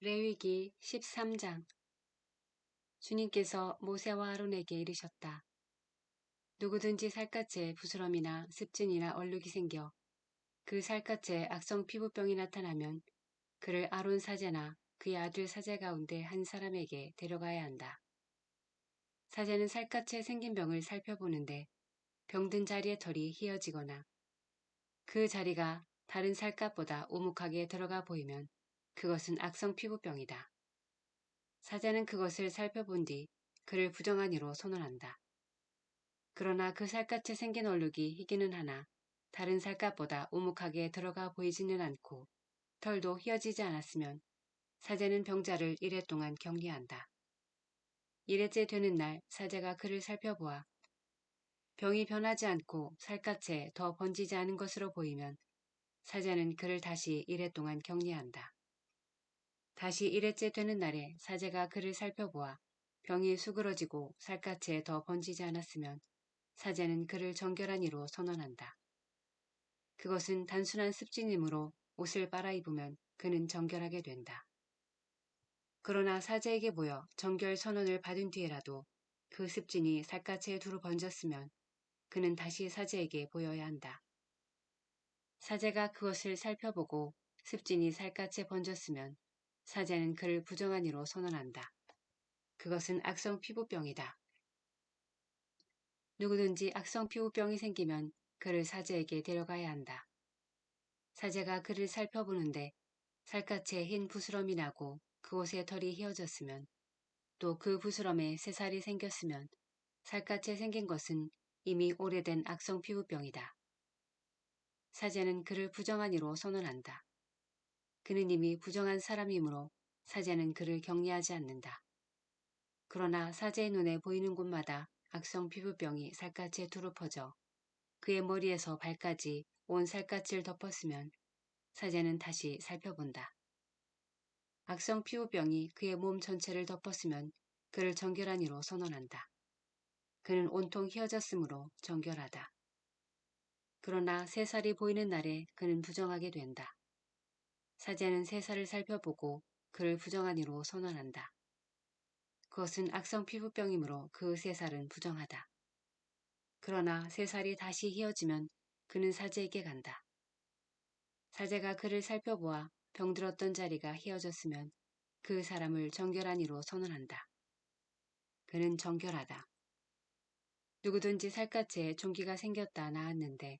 레위기 13장. 주님께서 모세와 아론에게 이르셨다. 누구든지 살갗에 부스럼이나 습진이나 얼룩이 생겨 그 살갗에 악성 피부병이 나타나면 그를 아론 사제나 그의 아들 사제 가운데 한 사람에게 데려가야 한다. 사제는 살갗에 생긴 병을 살펴보는데 병든 자리의 털이 휘어지거나 그 자리가 다른 살갗보다 오목하게 들어가 보이면 그것은 악성 피부병이다. 사제는 그것을 살펴본 뒤 그를 부정한 이로 선언한다. 그러나 그 살갗에 생긴 얼룩이 희기는 하나 다른 살갗보다 오목하게 들어가 보이지는 않고 털도 휘어지지 않았으면 사제는 병자를 이래 동안 격리한다. 이래째 되는 날 사제가 그를 살펴보아 병이 변하지 않고 살갗에 더 번지지 않은 것으로 보이면 사제는 그를 다시 이래 동안 격리한다. 다시 일회째 되는 날에 사제가 그를 살펴보아 병이 수그러지고 살갗에 더 번지지 않았으면 사제는 그를 정결한 이로 선언한다. 그것은 단순한 습진이므로 옷을 빨아입으면 그는 정결하게 된다. 그러나 사제에게 보여 정결 선언을 받은 뒤에라도 그 습진이 살갗에 두루 번졌으면 그는 다시 사제에게 보여야 한다. 사제가 그것을 살펴보고 습진이 살갗에 번졌으면 사제는 그를 부정한 이로 선언한다. 그것은 악성 피부병이다. 누구든지 악성 피부병이 생기면 그를 사제에게 데려가야 한다. 사제가 그를 살펴보는데 살갗에 흰 부스럼이 나고 그곳에 털이 휘어졌으면 또 그 부스럼에 새살이 생겼으면 살갗에 생긴 것은 이미 오래된 악성 피부병이다. 사제는 그를 부정한 이로 선언한다. 그는 이미 부정한 사람이므로 사제는 그를 격리하지 않는다. 그러나 사제의 눈에 보이는 곳마다 악성 피부병이 살갗에 두루 퍼져 그의 머리에서 발까지 온 살갗을 덮었으면 사제는 다시 살펴본다. 악성 피부병이 그의 몸 전체를 덮었으면 그를 정결한 이로 선언한다. 그는 온통 휘어졌으므로 정결하다. 그러나 새살이 보이는 날에 그는 부정하게 된다. 사제는 새살을 살펴보고 그를 부정한 이로 선언한다. 그것은 악성 피부병이므로 그 새살은 부정하다. 그러나 새살이 다시 휘어지면 그는 사제에게 간다. 사제가 그를 살펴보아 병들었던 자리가 휘어졌으면 그 사람을 정결한 이로 선언한다. 그는 정결하다. 누구든지 살갗에 종기가 생겼다 나았는데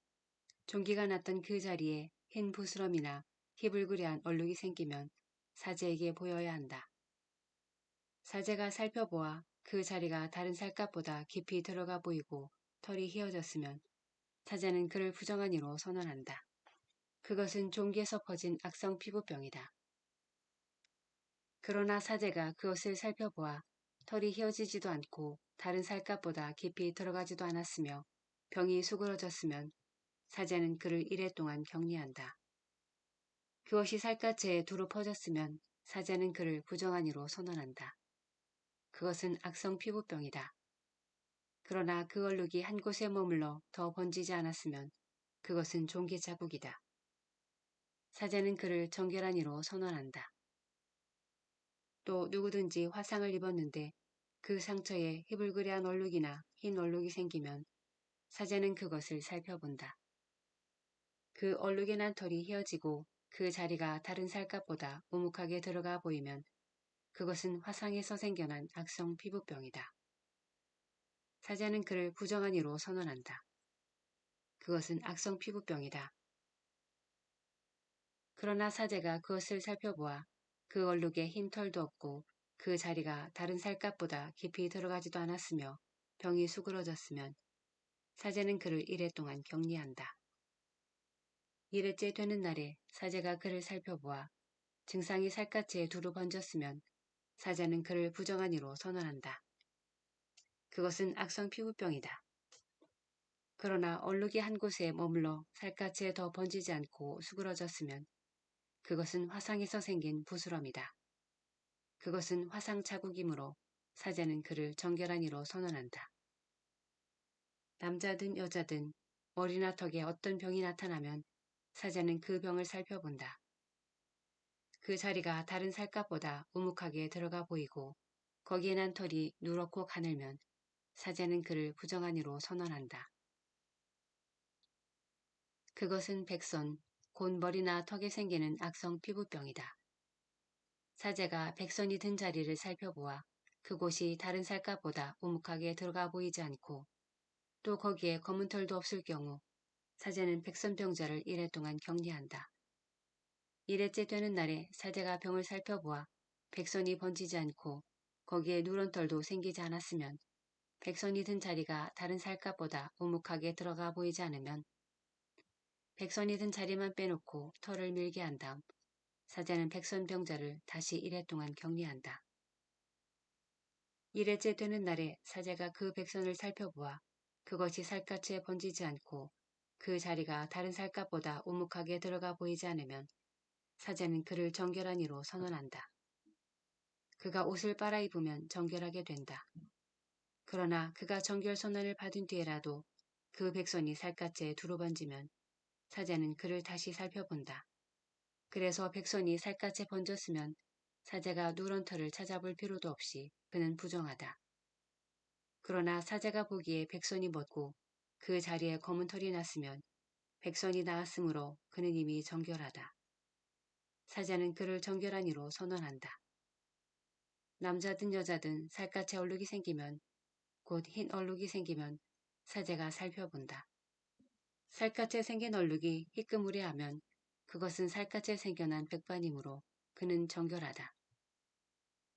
종기가 났던 그 자리에 흰 부스럼이나 희불그레한 얼룩이 생기면 사제에게 보여야 한다. 사제가 살펴보아 그 자리가 다른 살갗보다 깊이 들어가 보이고 털이 휘어졌으면 사제는 그를 부정한 이로 선언한다. 그것은 종기에서 퍼진 악성 피부병이다. 그러나 사제가 그것을 살펴보아 털이 휘어지지도 않고 다른 살갗보다 깊이 들어가지도 않았으며 병이 수그러졌으면 사제는 그를 이래 동안 격리한다. 그것이 살갗에 두루 퍼졌으면 사제는 그를 부정한 이로 선언한다. 그것은 악성 피부병이다. 그러나 그 얼룩이 한 곳에 머물러 더 번지지 않았으면 그것은 종기 자국이다. 사제는 그를 정결한 이로 선언한다. 또 누구든지 화상을 입었는데 그 상처에 희불그레한 얼룩이나 흰 얼룩이 생기면 사제는 그것을 살펴본다. 그 얼룩에 난 털이 휘어지고 그 자리가 다른 살갗보다 오목하게 들어가 보이면 그것은 화상에서 생겨난 악성 피부병이다. 사제는 그를 부정한 이로 선언한다. 그것은 악성 피부병이다. 그러나 사제가 그것을 살펴보아 그 얼룩에 흰 털도 없고 그 자리가 다른 살갗보다 깊이 들어가지도 않았으며 병이 수그러졌으면 사제는 그를 이래 동안 격리한다. 이래째 되는 날에 사제가 그를 살펴보아 증상이 살갗에 두루 번졌으면 사제는 그를 부정한 이로 선언한다. 그것은 악성 피부병이다. 그러나 얼룩이 한 곳에 머물러 살갗에 더 번지지 않고 수그러졌으면 그것은 화상에서 생긴 부스럼이다. 그것은 화상 자국이므로 사제는 그를 정결한 이로 선언한다. 남자든 여자든 머리나 턱에 어떤 병이 나타나면 사제는 그 병을 살펴본다. 그 자리가 다른 살갗보다 우묵하게 들어가 보이고 거기에 난 털이 누렇고 가늘면 사제는 그를 부정한 이로 선언한다. 그것은 백선, 곧 머리나 턱에 생기는 악성 피부병이다. 사제가 백선이 든 자리를 살펴보아 그곳이 다른 살갗보다 우묵하게 들어가 보이지 않고 또 거기에 검은 털도 없을 경우 사제는 백선병자를 이래 동안 격리한다. 이래째 되는 날에 사제가 병을 살펴보아 백선이 번지지 않고 거기에 누런 털도 생기지 않았으면 백선이 든 자리가 다른 살갗보다 우묵하게 들어가 보이지 않으면 백선이 든 자리만 빼놓고 털을 밀게 한 다음 사제는 백선병자를 다시 1회 동안 격리한다. 1회째 되는 날에 사제가 그 백선을 살펴보아 그것이 살갗에 번지지 않고 그 자리가 다른 살갗보다 우묵하게 들어가 보이지 않으면 사제는 그를 정결한 이로 선언한다. 그가 옷을 빨아입으면 정결하게 된다. 그러나 그가 정결 선언을 받은 뒤에라도 그 백선이 살갗에 두루번지면 사제는 그를 다시 살펴본다. 그래서 백선이 살갗에 번졌으면 사제가 누런 털을 찾아볼 필요도 없이 그는 부정하다. 그러나 사제가 보기에 백선이 멎고 그 자리에 검은 털이 났으면 백선이 나았으므로 그는 이미 정결하다. 사제는 그를 정결한 이로 선언한다. 남자든 여자든 살갗에 얼룩이 생기면 곧 흰 얼룩이 생기면 사제가 살펴본다. 살갗에 생긴 얼룩이 희끄무레하면 그것은 살갗에 생겨난 백반이므로 그는 정결하다.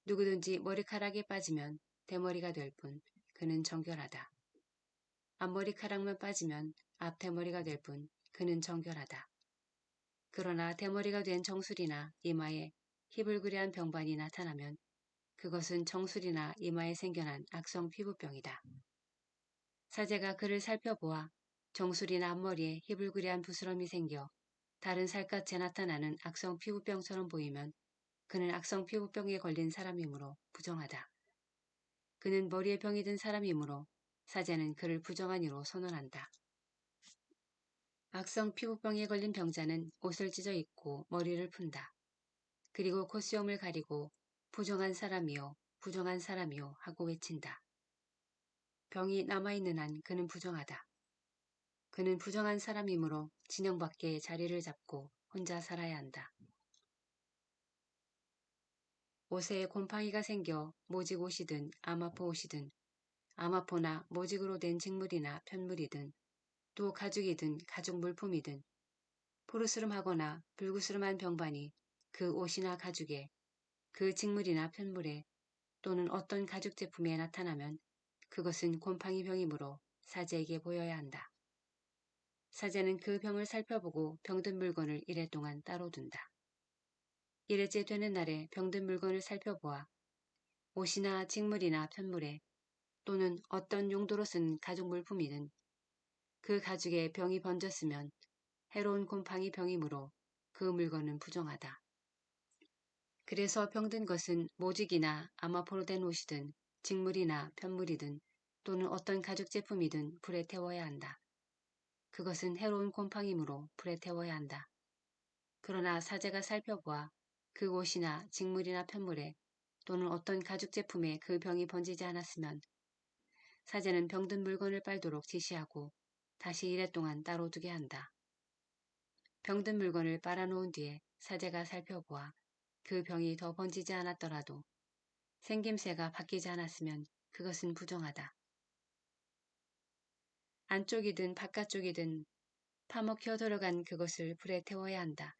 누구든지 머리카락이 빠지면 대머리가 될 뿐 그는 정결하다. 앞머리카락만 빠지면 앞대머리가 될 뿐 그는 정결하다. 그러나 대머리가 된 정수리나 이마에 희불그레한 병반이 나타나면 그것은 정수리나 이마에 생겨난 악성 피부병이다. 사제가 그를 살펴보아 정수리나 앞머리에 희불그레한 부스럼이 생겨 다른 살갗에 나타나는 악성 피부병처럼 보이면 그는 악성 피부병에 걸린 사람이므로 부정하다. 그는 머리에 병이 든 사람이므로 사제는 그를 부정한 이로 선언한다. 악성 피부병에 걸린 병자는 옷을 찢어 입고 머리를 푼다. 그리고 콧수염을 가리고 부정한 사람이요 부정한 사람이요 하고 외친다. 병이 남아있는 한 그는 부정하다. 그는 부정한 사람이므로 진영 밖에 자리를 잡고 혼자 살아야 한다. 옷에 곰팡이가 생겨 모직 옷이든 아마포 옷이든 아마포나 모직으로 된 직물이나 편물이든 또 가죽이든 가죽 물품이든 푸르스름하거나 불구스름한 병반이 그 옷이나 가죽에 그 직물이나 편물에 또는 어떤 가죽 제품에 나타나면 그것은 곰팡이 병이므로 사제에게 보여야 한다. 사제는 그 병을 살펴보고 병든 물건을 1회 동안 따로 둔다. 1회째 되는 날에 병든 물건을 살펴보아 옷이나 직물이나 편물에 또는 어떤 용도로 쓴 가죽 물품이든 그 가죽에 병이 번졌으면 해로운 곰팡이 병이므로 그 물건은 부정하다. 그래서 병든 것은 모직이나 아마포로 된 옷이든 직물이나 편물이든 또는 어떤 가죽 제품이든 불에 태워야 한다. 그것은 해로운 곰팡이므로 불에 태워야 한다. 그러나 사제가 살펴보아 그 옷이나 직물이나 편물에 또는 어떤 가죽 제품에 그 병이 번지지 않았으면 사제는 병든 물건을 빨도록 지시하고 다시 1회 동안 따로 두게 한다. 병든 물건을 빨아놓은 뒤에 사제가 살펴보아 그 병이 더 번지지 않았더라도 생김새가 바뀌지 않았으면 그것은 부정하다. 안쪽이든 바깥쪽이든 파먹혀 들어간 그것을 불에 태워야 한다.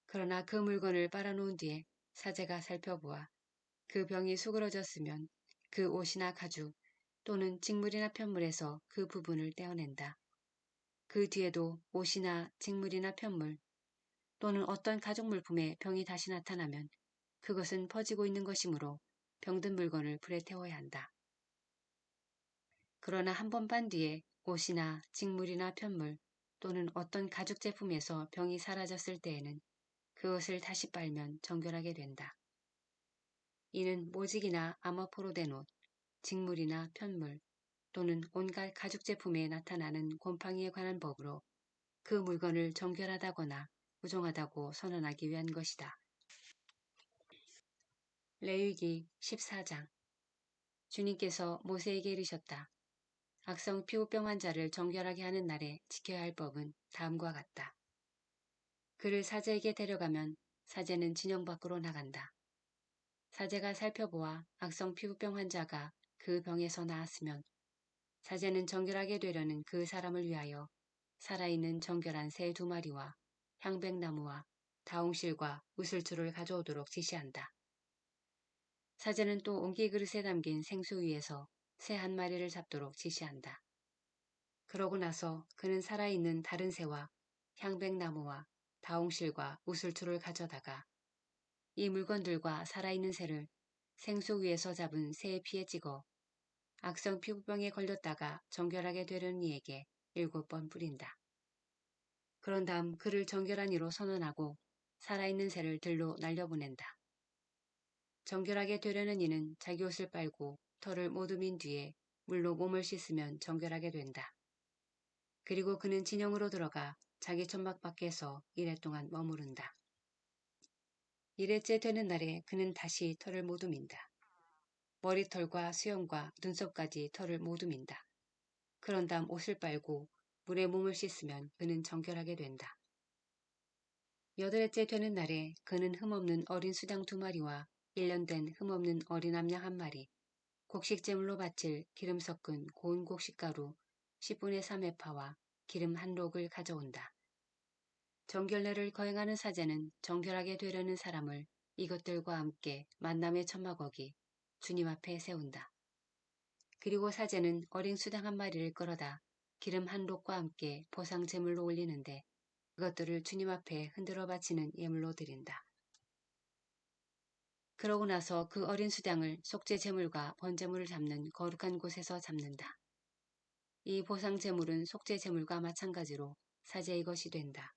그러나 그 물건을 빨아놓은 뒤에 사제가 살펴보아 그 병이 수그러졌으면 그 옷이나 가죽 또는 직물이나 편물에서 그 부분을 떼어낸다. 그 뒤에도 옷이나 직물이나 편물 또는 어떤 가죽 물품에 병이 다시 나타나면 그것은 퍼지고 있는 것이므로 병든 물건을 불에 태워야 한다. 그러나 한 번 빤 뒤에 옷이나 직물이나 편물 또는 어떤 가죽 제품에서 병이 사라졌을 때에는 그것을 다시 빨면 정결하게 된다. 이는 모직이나 아마포로 된 옷, 직물이나 편물 또는 온갖 가죽 제품에 나타나는 곰팡이에 관한 법으로 그 물건을 정결하다거나 부정하다고 선언하기 위한 것이다. 레위기 14장. 주님께서 모세에게 이르셨다. 악성 피부병 환자를 정결하게 하는 날에 지켜야 할 법은 다음과 같다. 그를 사제에게 데려가면 사제는 진영 밖으로 나간다. 사제가 살펴보아 악성 피부병 환자가 그 병에서 나았으면 사제는 정결하게 되려는 그 사람을 위하여 살아있는 정결한 새 2마리와 향백나무와 다홍실과 우슬초를 가져오도록 지시한다. 사제는 또 옹기 그릇에 담긴 생수 위에서 새 1마리를 잡도록 지시한다. 그러고 나서 그는 살아있는 다른 새와 향백나무와 다홍실과 우슬초를 가져다가 이 물건들과 살아있는 새를 생수 위에서 잡은 새의 피에 찍어 악성 피부병에 걸렸다가 정결하게 되려는 이에게 7번 뿌린다. 그런 다음 그를 정결한 이로 선언하고 살아있는 새를 들로 날려보낸다. 정결하게 되려는 이는 자기 옷을 빨고 털을 모두 민 뒤에 물로 몸을 씻으면 정결하게 된다. 그리고 그는 진영으로 들어가 자기 천막 밖에서 이래 동안 머무른다. 이래째 되는 날에 그는 다시 털을 모두 민다. 머리털과 수염과 눈썹까지 털을 모두 민다. 그런 다음 옷을 빨고 물에 몸을 씻으면 그는 정결하게 된다. 8일째 되는 날에 그는 흠없는 어린 수장 2마리와 1년 된 흠없는 어린 암양 1마리, 곡식제물로 바칠 기름 섞은 고운 곡식가루 10분의 3회파와 기름 1록을 가져온다. 정결례를 거행하는 사제는 정결하게 되려는 사람을 이것들과 함께 만남의 천막어기 주님 앞에 세운다. 그리고 사제는 어린 수당 1마리를 끌어다 기름 1록과 함께 보상 제물로 올리는데 그것들을 주님 앞에 흔들어 바치는 예물로 드린다. 그러고 나서 그 어린 수장을 속죄 제물과 번제물을 잡는 거룩한 곳에서 잡는다. 이 보상 제물은 속죄 제물과 마찬가지로 사제의 것이 된다.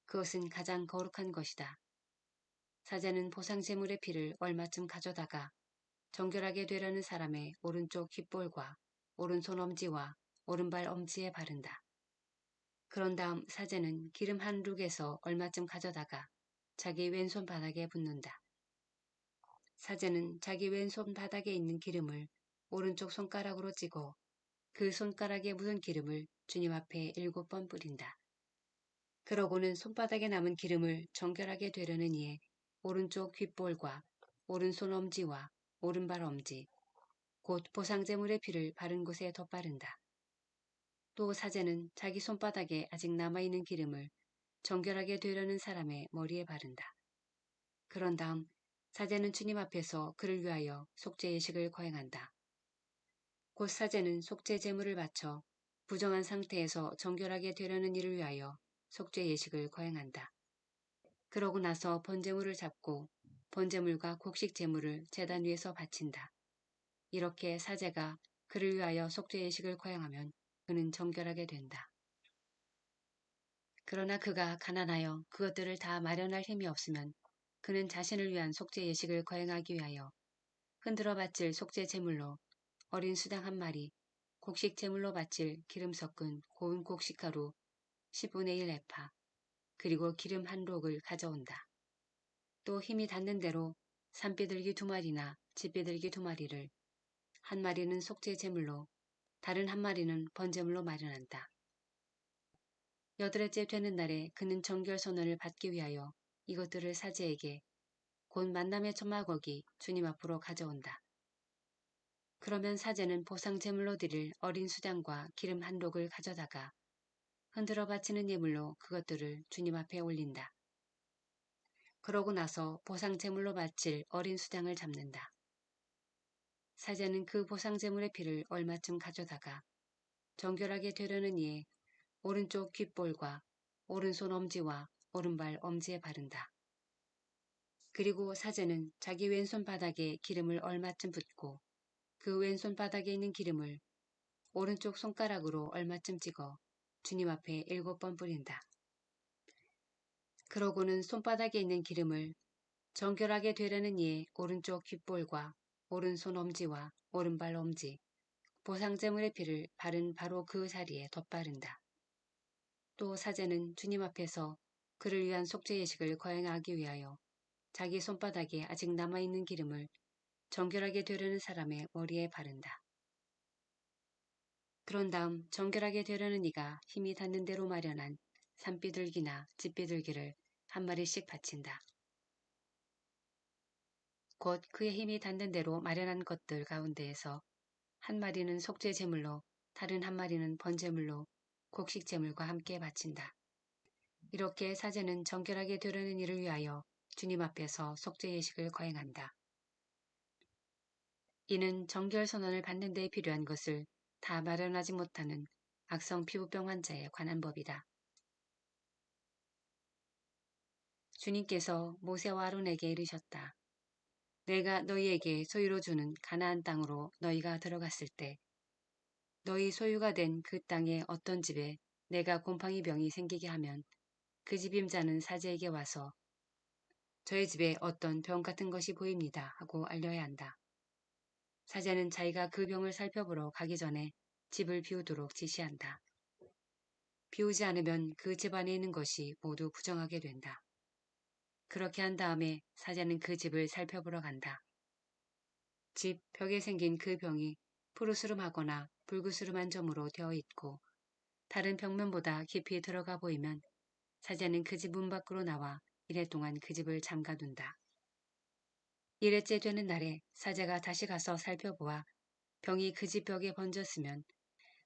그것은 가장 거룩한 것이다. 사제는 보상 제물의 피를 얼마쯤 가져다가 정결하게 되려는 사람의 오른쪽 귓볼과 오른손 엄지와 오른발 엄지에 바른다. 그런 다음 사제는 기름 1룩에서 얼마쯤 가져다가 자기 왼손 바닥에 붓는다. 사제는 자기 왼손 바닥에 있는 기름을 오른쪽 손가락으로 찍어 그 손가락에 묻은 기름을 주님 앞에 7번 뿌린다. 그러고는 손바닥에 남은 기름을 정결하게 되려는 이의 오른쪽 귓볼과 오른손 엄지와 오른발 엄지, 곧 보상제물의 피를 바른 곳에 덧바른다. 또 사제는 자기 손바닥에 아직 남아있는 기름을 정결하게 되려는 사람의 머리에 바른다. 그런 다음 사제는 주님 앞에서 그를 위하여 속죄 예식을 거행한다. 곧 사제는 속죄 제물을 바쳐 부정한 상태에서 정결하게 되려는 이를 위하여 속죄 예식을 거행한다. 그러고 나서 번제물을 잡고 번제물과 곡식 제물을 제단 위에서 바친다. 이렇게 사제가 그를 위하여 속죄 예식을 거행하면 그는 정결하게 된다. 그러나 그가 가난하여 그것들을 다 마련할 힘이 없으면 그는 자신을 위한 속죄 예식을 거행하기 위하여 흔들어 바칠 속죄 제물로 어린 수당 1마리, 곡식 제물로 바칠 기름 섞은 고운 곡식가루 10분의 1 에파, 그리고 기름 1록을 가져온다. 또 힘이 닿는 대로 산비둘기 2마리나 집비둘기 2마리를 1마리는 속죄 제물로 다른 1마리는 번제물로 마련한다. 8일째 되는 날에 그는 정결 선언을 받기 위하여 이것들을 사제에게 곧 만남의 천막어기 주님 앞으로 가져온다. 그러면 사제는 보상 제물로 드릴 어린 수장과 기름 1록을 가져다가 흔들어 바치는 예물로 그것들을 주님 앞에 올린다. 그러고 나서 보상 제물로 바칠 어린 수장을 잡는다. 사제는 그 보상 제물의 피를 얼마쯤 가져다가 정결하게 되려는 이의 오른쪽 귓볼과 오른손 엄지와 오른발 엄지에 바른다. 그리고 사제는 자기 왼손 바닥에 기름을 얼마쯤 붓고 그 왼손 바닥에 있는 기름을 오른쪽 손가락으로 얼마쯤 찍어 주님 앞에 7번 뿌린다. 그러고는 손바닥에 있는 기름을 정결하게 되려는 이의 오른쪽 귓볼과 오른손 엄지와 오른발 엄지, 보상제물의 피를 바른 바로 그 자리에 덧바른다. 또 사제는 주님 앞에서 그를 위한 속죄 예식을 거행하기 위하여 자기 손바닥에 아직 남아있는 기름을 정결하게 되려는 사람의 머리에 바른다. 그런 다음 정결하게 되려는 이가 힘이 닿는 대로 마련한 산비둘기나 집비둘기를 한 마리씩 바친다. 곧 그의 힘이 닿는 대로 마련한 것들 가운데에서 한 마리는 속죄 제물로 다른 한 마리는 번제물로 곡식 제물과 함께 바친다. 이렇게 사제는 정결하게 되려는 이를 위하여 주님 앞에서 속죄 예식을 거행한다. 이는 정결 선언을 받는 데 필요한 것을 다 마련하지 못하는 악성 피부병 환자에 관한 법이다. 주님께서 모세와 아론에게 이르셨다. 내가 너희에게 소유로 주는 가나안 땅으로 너희가 들어갔을 때 너희 소유가 된 그 땅의 어떤 집에 내가 곰팡이 병이 생기게 하면 그 집 임자는 사제에게 와서 저희 집에 어떤 병 같은 것이 보입니다 하고 알려야 한다. 사제는 자기가 그 병을 살펴보러 가기 전에 집을 비우도록 지시한다. 비우지 않으면 그 집 안에 있는 것이 모두 부정하게 된다. 그렇게 한 다음에 사제는 그 집을 살펴보러 간다. 집 벽에 생긴 그 병이 푸르스름하거나 불그스름한 점으로 되어 있고 다른 벽면보다 깊이 들어가 보이면 사제는 그 집 문 밖으로 나와 이래 동안 그 집을 잠가둔다. 일회째 되는 날에 사제가 다시 가서 살펴보아 병이 그 집 벽에 번졌으면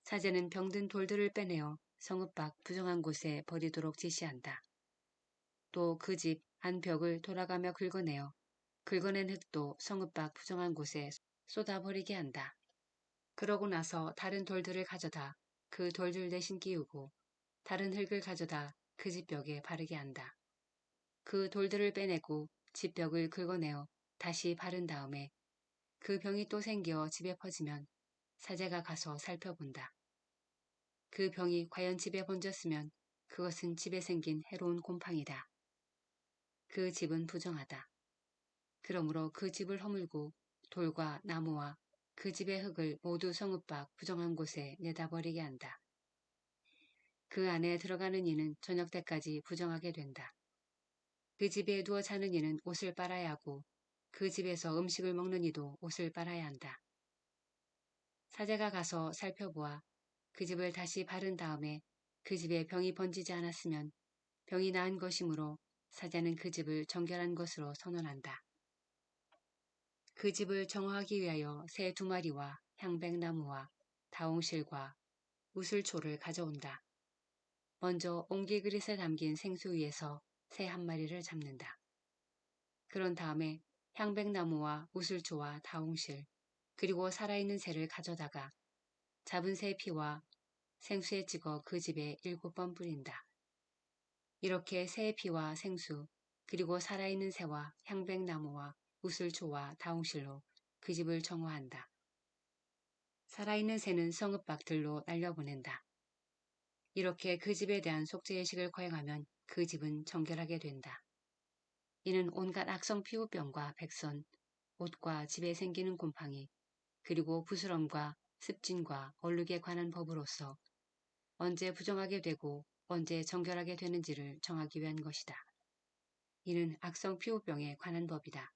사제는 병든 돌들을 빼내어 성읍 밖 부정한 곳에 버리도록 지시한다. 또 그 집 안 벽을 돌아가며 긁어내어 긁어낸 흙도 성읍 밖 부정한 곳에 쏟아버리게 한다. 그러고 나서 다른 돌들을 가져다 그 돌들 대신 끼우고 다른 흙을 가져다 그 집 벽에 바르게 한다. 그 돌들을 빼내고 집 벽을 긁어내어 다시 바른 다음에 그 병이 또 생겨 집에 퍼지면 사제가 가서 살펴본다. 그 병이 과연 집에 번졌으면 그것은 집에 생긴 해로운 곰팡이다. 그 집은 부정하다. 그러므로 그 집을 허물고 돌과 나무와 그 집의 흙을 모두 성읍 밖 부정한 곳에 내다버리게 한다. 그 안에 들어가는 이는 저녁 때까지 부정하게 된다. 그 집에 누워 자는 이는 옷을 빨아야 하고 그 집에서 음식을 먹는 이도 옷을 빨아야 한다. 사제가 가서 살펴보아 그 집을 다시 바른 다음에 그 집에 병이 번지지 않았으면 병이 나은 것이므로 사제는 그 집을 정결한 것으로 선언한다. 그 집을 정화하기 위하여 새 2마리와 향백나무와 다홍실과 우슬초를 가져온다. 먼저 옹기 그릇에 담긴 생수 위에서 새 1마리를 잡는다. 그런 다음에 향백나무와 우슬초와 다홍실 그리고 살아있는 새를 가져다가 잡은 새 피와 생수에 찍어 그 집에 7번 뿌린다. 이렇게 새의 피와 생수 그리고 살아있는 새와 향백나무와 우슬초와 다홍실로 그 집을 정화한다. 살아있는 새는 성읍 밖들로 날려보낸다. 이렇게 그 집에 대한 속죄 예식을 거행하면 그 집은 정결하게 된다. 이는 온갖 악성 피부병과 백선, 옷과 집에 생기는 곰팡이, 그리고 부스럼과 습진과 얼룩에 관한 법으로서 언제 부정하게 되고 언제 정결하게 되는지를 정하기 위한 것이다. 이는 악성 피부병에 관한 법이다.